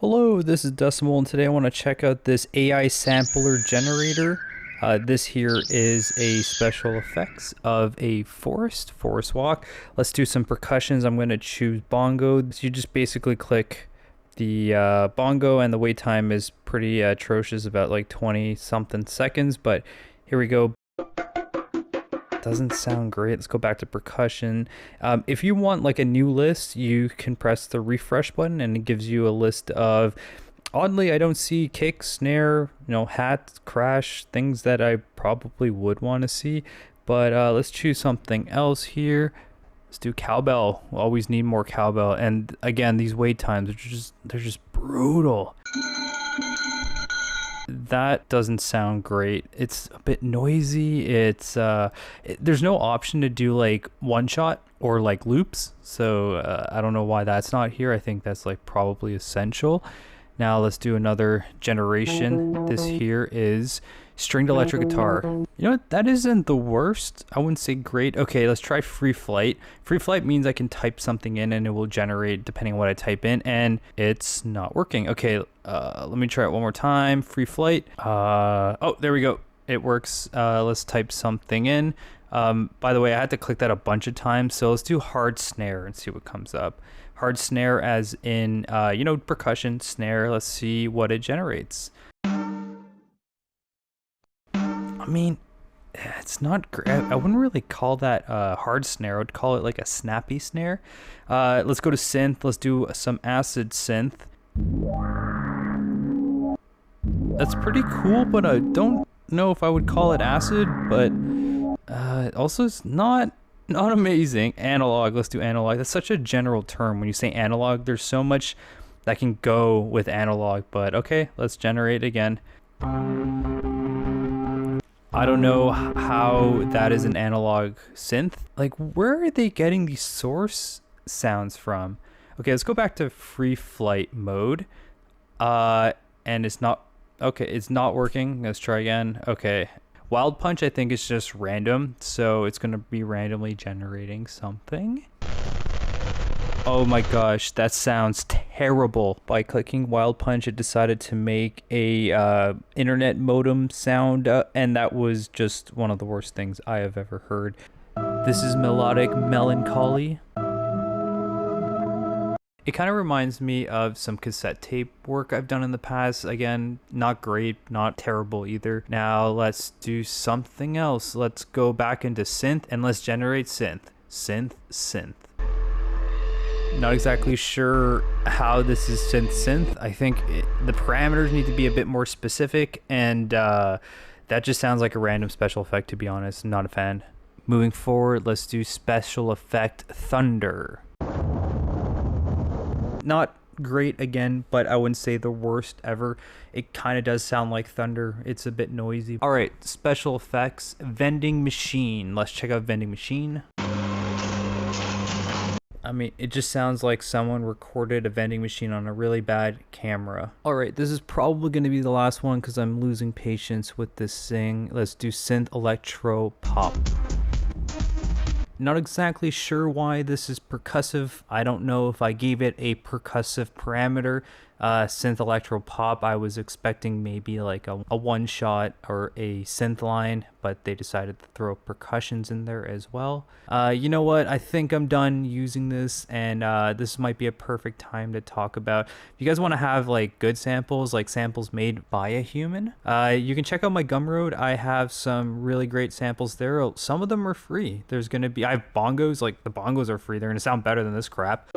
Hello, this is Decimal, and today I want to check out this AI sampler generator. This here is a special effects of a forest walk. Let's do some percussions. I'm going to choose bongo. So you just basically click the bongo, and the wait time is pretty atrocious, about like 20 something seconds, but here we go. Doesn't sound great. Let's go back to percussion. If you want like a new list, you can press the refresh button and it gives you a list of, oddly I don't see kick, snare, hat, crash, things that I probably would want to see. But let's choose something else here. Let's do cowbell. We'll always need more cowbell. And again, these wait times are they're just brutal. That doesn't sound great. It's a bit noisy. There's no option to do like one shot or like loops, so I don't know why that's not here. I think that's like probably essential. Now let's do another generation. This here is stringed electric guitar. You know what? That isn't the worst. I wouldn't say great. Okay, let's try free flight. Free flight means I can type something in and it will generate depending on what I type in, and it's not working. Okay, let me try it one more time. Free flight. Oh, there we go. It works. Let's type something in. By the way, I had to click that a bunch of times, so let's do hard snare and see what comes up. Hard snare as in, percussion snare. Let's see what it generates. I mean, it's not great. I wouldn't really call that hard snare. I would call it like a snappy snare. Let's go to synth. Let's do some acid synth. That's pretty cool, but I don't know if I would call it acid, but also it's not amazing. Analog. Let's do analog. That's such a general term. When you say analog, there's so much that can go with analog, but okay, let's generate again. I don't know how that is an analog synth. Like, where are they getting these source sounds from? Okay, let's go back to free flight mode. And it's not, okay, it's not working. Let's try again. Okay. Wild punch, I think, is just random, so it's going to be randomly generating something. Oh my gosh, that sounds terrible. By clicking wild punch, it decided to make a internet modem sound, and that was just one of the worst things I have ever heard. This is melodic melancholy. It kind of reminds me of some cassette tape work I've done in the past. Again, not great, not terrible either. Now let's do something else. Let's go back into synth and let's generate synth. Synth. Not exactly sure how this is synth. I think the parameters need to be a bit more specific, and that just sounds like a random special effect, to be honest. I'm not a fan. Moving forward, let's do special effect thunder. Not great again, but I wouldn't say the worst ever. It kind of does sound like thunder. It's a bit noisy. All right, special effects, vending machine. Let's check out vending machine. I mean, it just sounds like someone recorded a vending machine on a really bad camera. All right, this is probably going to be the last one because I'm losing patience with this thing. Let's do synth electro pop. Not exactly sure why this is percussive. I don't know if I gave it a percussive parameter. Synth electro pop, I was expecting maybe like a one shot or a synth line, but they decided to throw percussions in there as well. You know what? I think I'm done using this, and this might be a perfect time to talk about. If you guys want to have like good samples, like samples made by a human, you can check out my Gumroad. I have some really great samples there. Some of them are free. I have bongos, like the bongos are free. They're gonna sound better than this crap.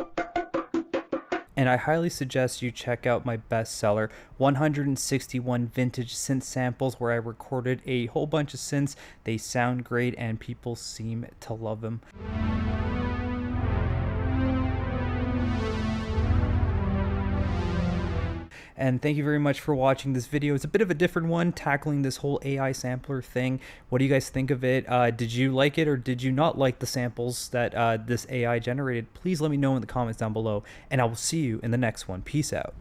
And I highly suggest you check out my bestseller, 161 Vintage Synth Samples, where I recorded a whole bunch of synths. They sound great and people seem to love them. And thank you very much for watching this video. It's a bit of a different one, tackling this whole AI sampler thing. What do you guys think of it? Did you like it or did you not like the samples that this AI generated? Please let me know in the comments down below, and I will see you in the next one. Peace out.